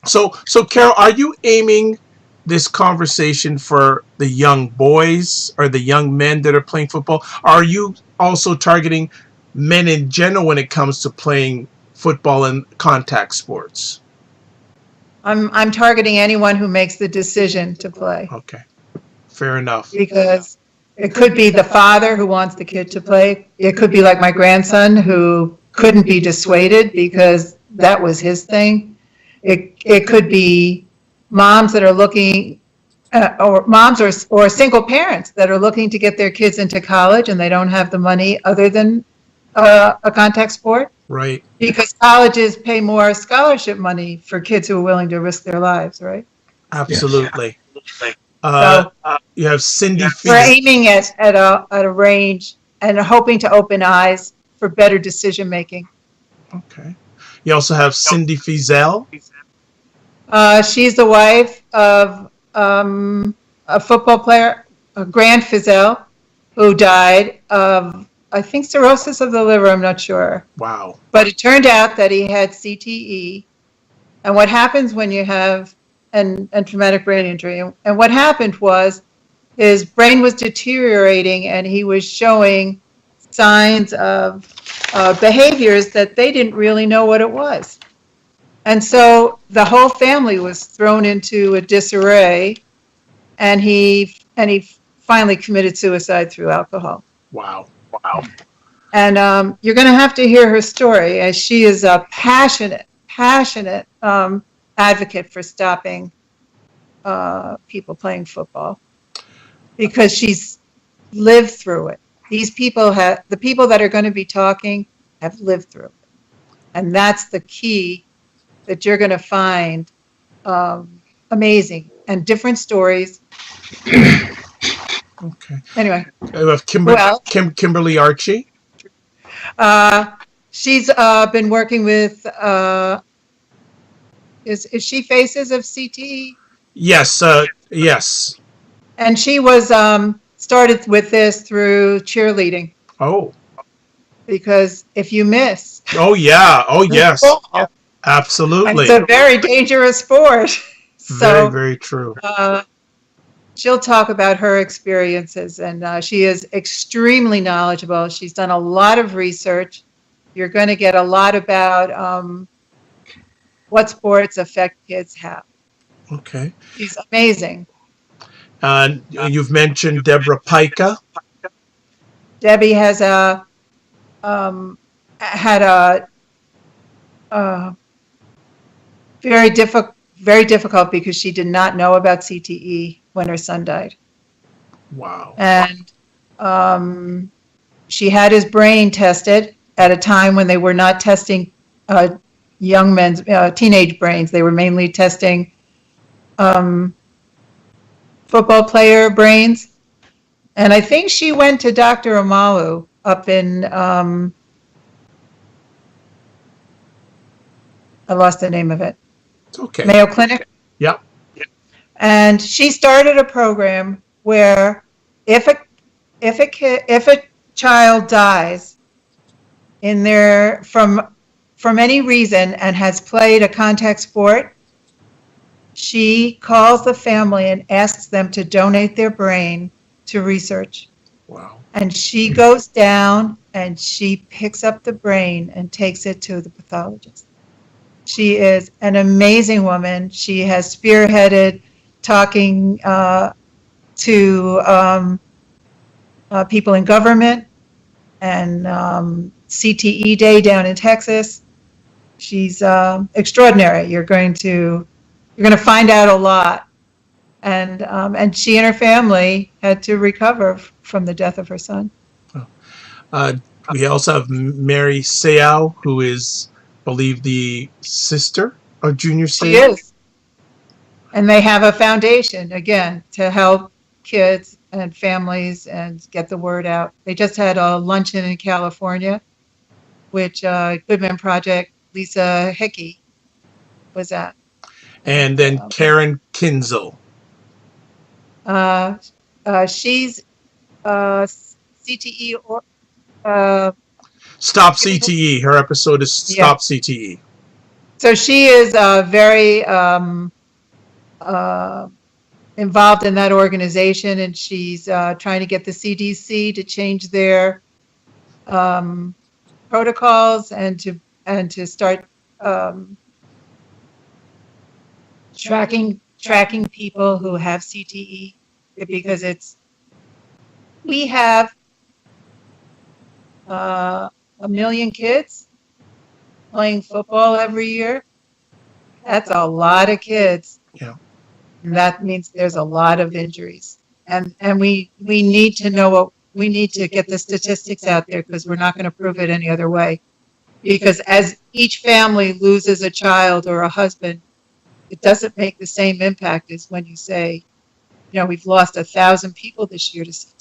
So Carol, are you aiming this conversation for the young boys or the young men that are playing football? Are you also targeting men in general when it comes to playing football and contact sports? I'm targeting anyone who makes the decision to play. Okay, fair enough. Because it could be the father who wants the kid to play. It could be like my grandson who couldn't be dissuaded because that was his thing. It could be moms that are looking, or moms or single parents that are looking to get their kids into college and they don't have the money other than a contact sport. Right. Because colleges pay more scholarship money for kids who are willing to risk their lives, right? Absolutely. So You have Cindy. we're aiming at a range and hoping to open eyes for better decision making. Okay. You also have Cindy Fizel. She's the wife of a football player, Grant Fizel, who died of, I think, cirrhosis of the liver. I'm not sure. Wow. But it turned out that he had CTE. And what happens when you have and traumatic brain injury? And what happened was his brain was deteriorating and he was showing signs of behaviors that they didn't really know what it was. And so the whole family was thrown into a disarray, and he finally committed suicide through alcohol. Wow. And you're going to have to hear her story, as she is a passionate advocate for stopping people playing football, because she's lived through it. The people that are going to be talking have lived through it. And that's the key that you're going to find amazing, and different stories. Okay. Anyway. You have Kimberly Archie. She's been working with, is she Faces of CTE? Yes. Yes. And she was started with this through cheerleading. Oh. Because if you miss. Oh, yeah. Oh, yes. Ball, absolutely. It's a very dangerous sport. Very, very true. She'll talk about her experiences, and she is extremely knowledgeable. She's done a lot of research. You're going to get a lot about what sports affect kids how. Okay. She's amazing. And you've mentioned Deborah Pica. Debbie has had a very difficult because she did not know about CTE when her son died. Wow. And she had his brain tested at a time when they were not testing young men's teenage brains. They were mainly testing football player brains. And I think she went to Dr. Amalu up in, I lost the name of it. Okay. Mayo Clinic. Yep. And she started a program where if a child dies in their from any reason and has played a contact sport, she calls the family and asks them to donate their brain to research. Wow. And she goes down and she picks up the brain and takes it to the pathologist. She is an amazing woman. She has spearheaded talking to people in government and CTE Day down in Texas. She's extraordinary. You're going to find out a lot. And she and her family had to recover from the death of her son. We also have Mary Seau, who is, I believe, the sister of Junior Seau. She is. And they have a foundation, again, to help kids and families and get the word out. They just had a luncheon in California, which Goodman Project, Lisa Hickey was at. And then Karen Kinzel. She's CTE or Stop CTE. Her episode is Stop CTE. So she is very involved in that organization, and she's trying to get the CDC to change their protocols and to start tracking people who have CTE, because we have 1 million kids playing football every year. That's a lot of kids. Yeah. And that means there's a lot of injuries. And we need to we need to get the statistics out there, because we're not going to prove it any other way. Because as each family loses a child or a husband, it doesn't make the same impact as when you say, we've lost 1,000 people this year to CTE.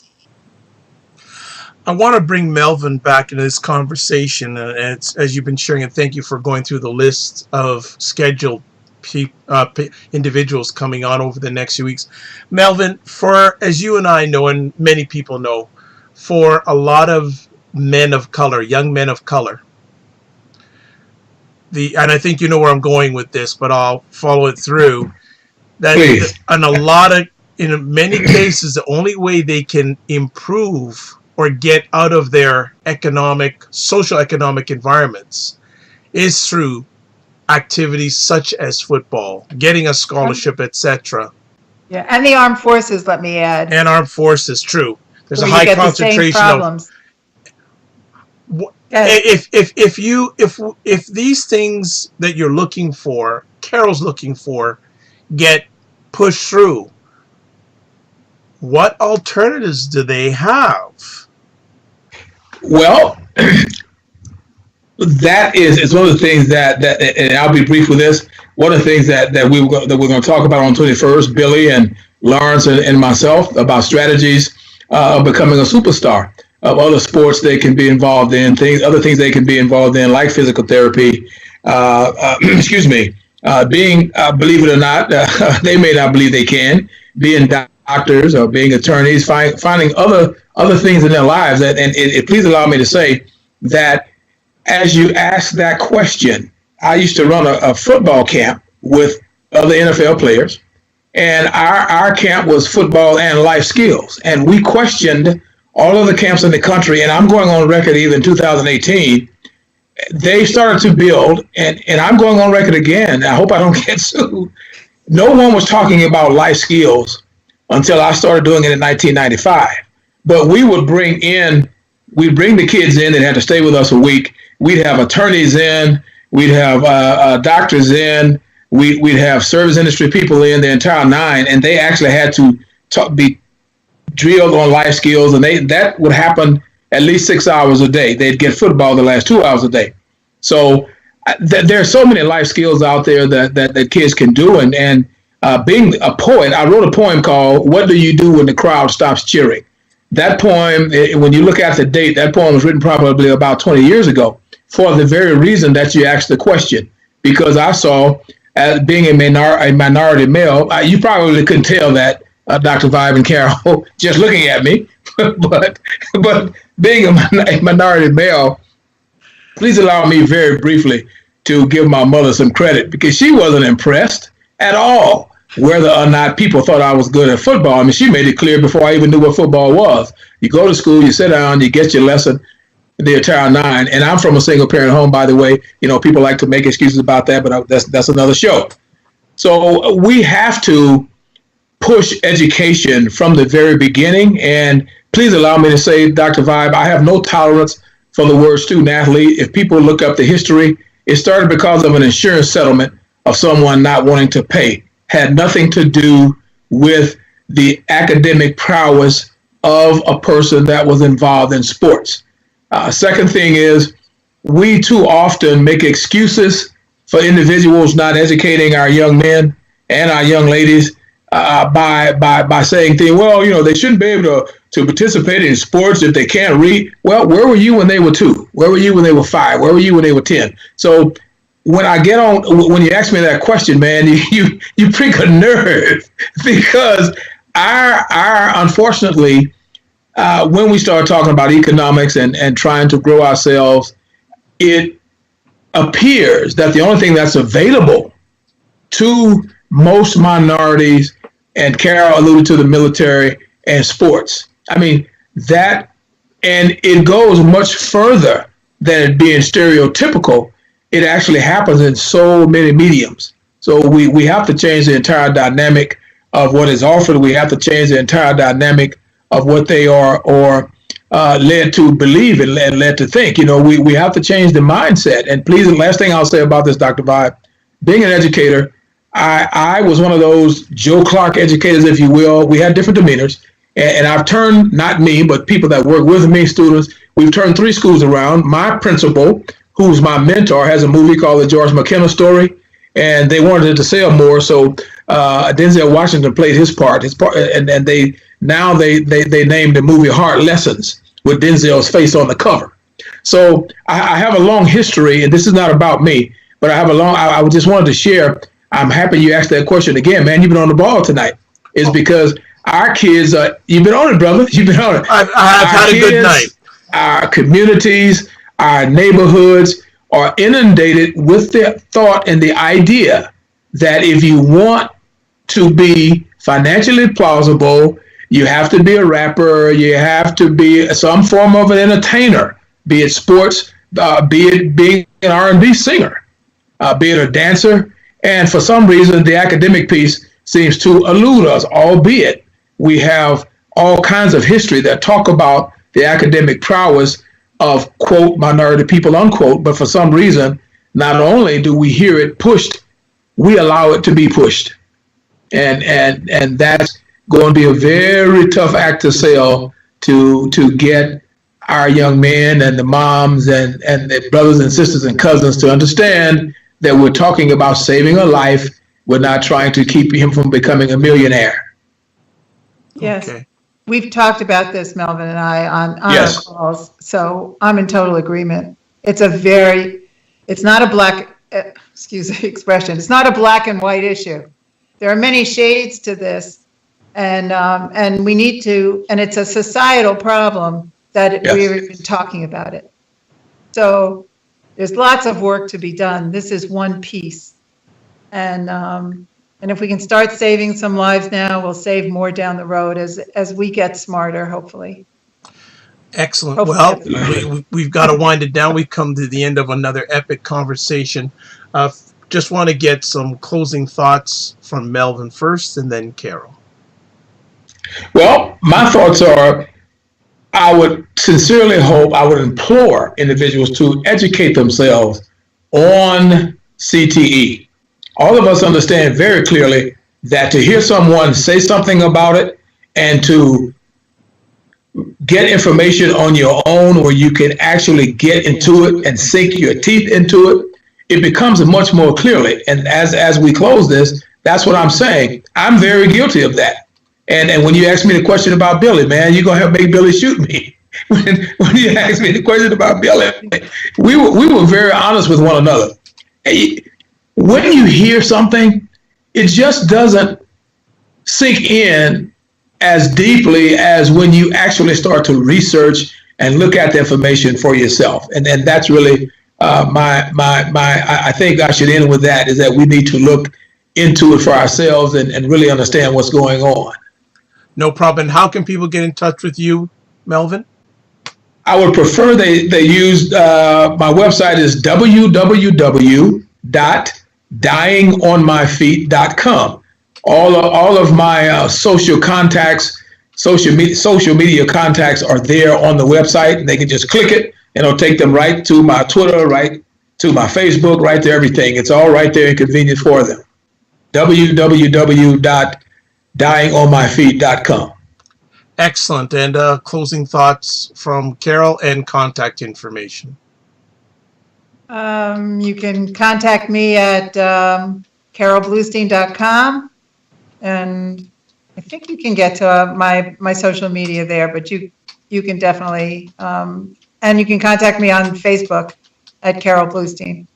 I want to bring Melvin back into this conversation, and as you've been sharing, and thank you for going through the list of scheduled individuals coming on over the next few weeks. Melvin, as you and I know, and many people know, for a lot of men of color, young men of color, and I think you know where I'm going with this, but I'll follow it through. Please. In many cases, the only way they can improve or get out of their social economic environments is through activities such as football, getting a scholarship, etc. Yeah, and the armed forces, let me add. And armed forces, true. There's a Where high you get concentration the same problems. If these things that you're looking for, Carol's looking for, get pushed through, what alternatives do they have? Well, that is one of the things that and I'll be brief with this. One of the things that we're going to talk about on 21st, Billy and Lawrence and myself, about strategies of becoming a superstar, of other sports they can be involved in, other things they can be involved in, like physical therapy. Being, believe it or not, they may not believe they can, being doctors or being attorneys, finding other things in their lives. And please allow me to say that as you ask that question, I used to run a football camp with other NFL players, and our camp was football and life skills. And we questioned all of the camps in the country, and I'm going on record even in 2018, they started to build, and I'm going on record again, I hope I don't get sued. No one was talking about life skills until I started doing it in 1995. But we would bring the kids in that had to stay with us a week. We'd have attorneys in, we'd have doctors in, we'd have service industry people in, the entire nine, and they actually had to be drilled on life skills, and that would happen at least 6 hours a day. They'd get football the last 2 hours a day. So there are so many life skills out there that kids can do, and being a poet, I wrote a poem called "What Do You Do When the Crowd Stops Cheering?" That poem, when you look at the date, that poem was written probably about 20 years ago, for the very reason that you asked the question. Because I saw, as being a minority male, you probably couldn't tell that, Dr. Vibe and Carol, just looking at me, but being a minority male, please allow me very briefly to give my mother some credit, because she wasn't impressed at all whether or not people thought I was good at football. I mean, she made it clear before I even knew what football was. You go to school, you sit down, you get your lesson. the entire nine. And I'm from a single parent home, by the way. You know, people like to make excuses about that, but that's another show. So we have to push education from the very beginning. And please allow me to say, Dr. Vibe, I have no tolerance for the word student athlete. If people look up the history, it started because of an insurance settlement of someone not wanting to pay. Had nothing to do with the academic prowess of a person that was involved in sports. Second thing is, we too often make excuses for individuals not educating our young men and our young ladies by saying things, well, you know, they shouldn't be able to participate in sports if they can't read. Well, where were you when they were 2? Where were you when they were 5? Where were you when they were 10? So when I get on, when you ask me that question, man, you prick a nerve, because unfortunately, when we start talking about economics and trying to grow ourselves, it appears that the only thing that's available to most minorities, and Carol alluded to the military and sports. I mean, that, and it goes much further than it being stereotypical. It actually happens in so many mediums. So we have to change the entire dynamic of what is offered. We have to change the entire dynamic of what they are or led to believe and led to think. You know, we have to change the mindset. And please, the last thing I'll say about this, Dr. Vibe, being an educator, I was one of those Joe Clark educators, if you will. We had different demeanors. And I've turned, not me, but people that work with me, students, we've turned 3 schools around. My principal, who's my mentor, has a movie called The George McKenna Story, and they wanted it to sell more. So Denzel Washington played his part, and they named the movie Hard Lessons with Denzel's face on the cover. So I have a long history, and this is not about me, but I just wanted to share. I'm happy you asked that question again, man. You've been on the ball tonight. It's because our kids, you've been on it, brother. You've been on it. I've had a good night. Our communities, our neighborhoods are inundated with the thought and the idea that if you want to be financially plausible, you have to be a rapper, you have to be some form of an entertainer, be it sports, be it being an R&B singer, be it a dancer. And for some reason, the academic piece seems to elude us, albeit we have all kinds of history that talk about the academic prowess of, quote, minority people, unquote. But for some reason, not only do we hear it pushed, we allow it to be pushed. And that's going to be a very tough act to sell to get our young men and the moms and the brothers and sisters and cousins to understand that we're talking about saving a life. We're not trying to keep him from becoming a millionaire. Yes. Okay. We've talked about this, Melvin and I, on Yes. our calls, so I'm in total agreement. It's not a black, excuse the expression, it's not a black and white issue. There are many shades to this, and we need to, and it's a societal problem that Yes. we've been talking about it. So there's lots of work to be done. This is one piece. And if we can start saving some lives now, we'll save more down the road as we get smarter, hopefully. Excellent. Hopefully. Well, we've got to wind it down. We've come to the end of another epic conversation. Just want to get some closing thoughts from Melvin first, and then Carol. Well, my thoughts are, I would sincerely hope, I would implore individuals to educate themselves on CTE. All of us understand very clearly that to hear someone say something about it and to get information on your own where you can actually get into it and sink your teeth into it, it becomes much more clearly. And as we close this, that's what I'm saying. I'm very guilty of that. And when you ask me the question about Billy, man, you're going to have to make Billy shoot me. When you ask me the question about Billy, we were very honest with one another. When you hear something, it just doesn't sink in as deeply as when you actually start to research and look at the information for yourself. And that's really I think I should end with that, is that we need to look into it for ourselves and really understand what's going on. No problem. How can people get in touch with you, Melvin? I would prefer they use my website is www.dyingonmyfeet.com. All of my social media contacts are there on the website, and they can just click it, and it'll take them right to my Twitter, right to my Facebook, right to everything. It's all right there and convenient for them. www.dyingonmyfeet.com. Excellent. And closing thoughts from Carol and contact information. You can contact me at carolbluestein.com, and I think you can get to my social media there, but you can definitely, and you can contact me on Facebook at Carol Bluestein.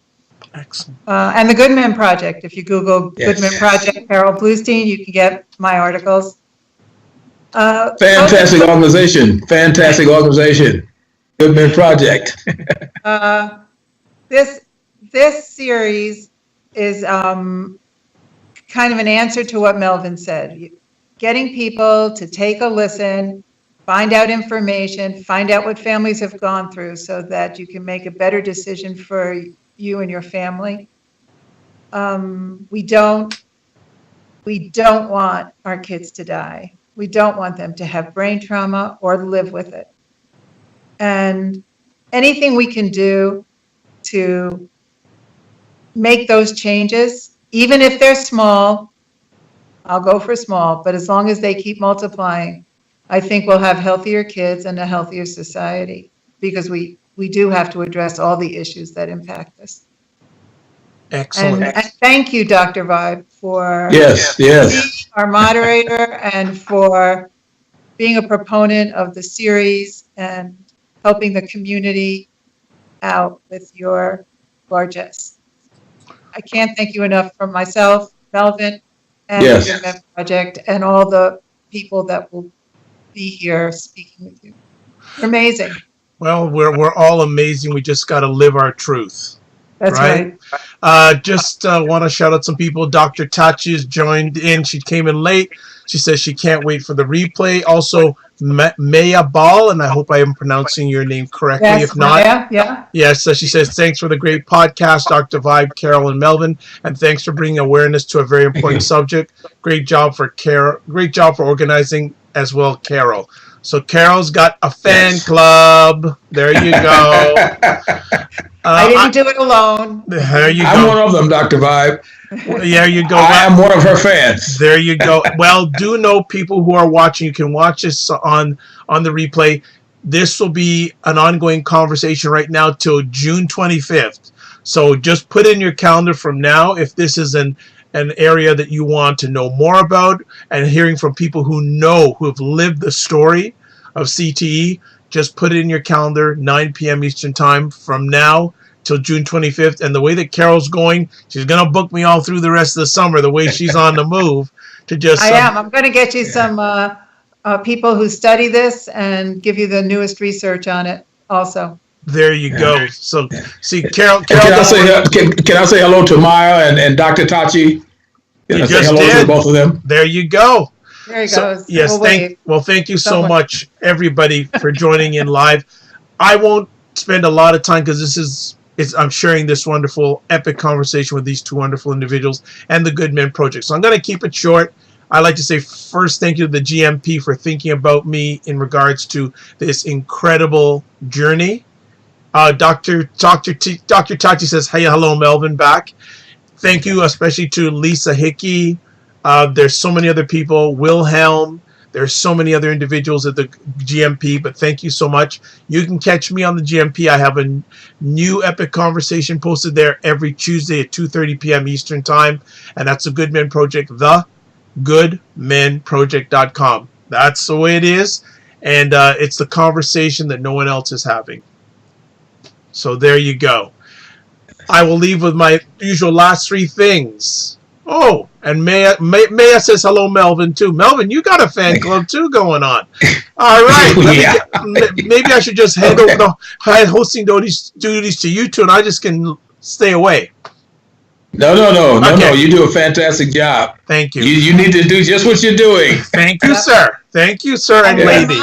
Excellent. And the Goodman Project. If you Google Goodman Project, Carol Bluestein, you can get my articles. Fantastic organization. Fantastic organization. Goodman Project. This series is kind of an answer to what Melvin said. Getting people to take a listen, find out information, find out what families have gone through so that you can make a better decision for you and your family. We don't want our kids to die. We don't want them to have brain trauma or live with it. And anything we can do to make those changes, even if they're small, I'll go for small, but as long as they keep multiplying, I think we'll have healthier kids and a healthier society, because we do have to address all the issues that impact us. Excellent. And thank you, Dr. Vibe, for being our moderator and for being a proponent of the series and helping the community out with your largesse. I can't thank you enough from myself, Melvin, and the Goodman Project, and all the people that will be here speaking with you. You're amazing. Well, we're all amazing. We just got to live our truth. That's right. Just want to shout out some people. Dr. Tachi has joined in. She came in late. She says she can't wait for the replay. Also, Maya Ball, and I hope I am pronouncing your name correctly. Yes, if not, Maya, Yes, so she says, thanks for the great podcast, Dr. Vibe, Carol, and Melvin, and thanks for bringing awareness to a very important subject. Great job for Carol. Great job for organizing as well, Carol. So Carol's got a fan club. There you go. I didn't do it alone. There you go. I'm one of them, Dr. Vibe. There you go. I am one of her fans. There you go. Well, do know, people who are watching, you can watch this on the replay. This will be an ongoing conversation right now till June 25th. So just put in your calendar from now if this is an area that you want to know more about, and hearing from people who have lived the story of CTE. Just put it in your calendar, 9 p.m. Eastern time from now till June 25th. And the way that Carol's going, she's going to book me all through the rest of the summer, the way she's on the move to just... I'm going to get you some people who study this and give you the newest research on it also. There you go. So, see, Carol... Can I say hello to Maya and Dr. Tachi? Can I say hello to both of them? There you go. There you go. Yes, thank you so much, everybody, for joining in live. I won't spend a lot of time because I'm sharing this wonderful, epic conversation with these two wonderful individuals and the Goodman Project. So I'm going to keep it short. I'd like to say first thank you to the GMP for thinking about me in regards to this incredible journey. Dr. Tachi says, hey, hello, Melvin, back. Thank you especially to Lisa Hickey. There's so many other people, Wilhelm. There's so many other individuals at the GMP, but thank you so much. You can catch me on the GMP. I have a new epic conversation posted there every Tuesday at 2:30 p.m. Eastern time, and that's the Goodman Project, thegoodmenproject.com. That's the way it is, and it's the conversation that no one else is having. So there you go. I will leave with my usual last three things. Oh, and Maya says hello, Melvin, too. Melvin, you got a fan club, too, going on. All right. Maybe I should just hand over the hosting duties to you two, and I just can stay away. No. You do a fantastic job. Thank you. You need to do just what you're doing. Thank you, sir. Thank you, sir, and lady.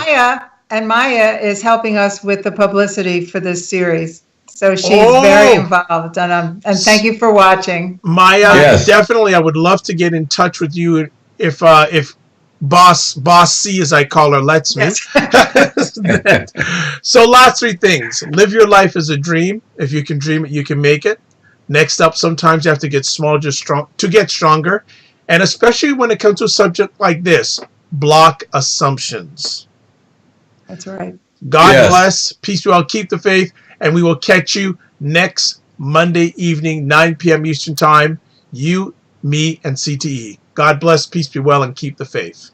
and Maya is helping us with the publicity for this series. So she's very involved, and thank you for watching. Maya, Yes. definitely, I would love to get in touch with you if Boss C, as I call her, lets me. Yes. So last three things. Live your life as a dream. If you can dream it, you can make it. Next up, sometimes you have to get small to get stronger. And especially when it comes to a subject like this, block assumptions. That's right. God bless. Peace be well. Keep the faith. And we will catch you next Monday evening, 9 p.m. Eastern Time. You, me, and CTE. God bless. Peace be well, and keep the faith.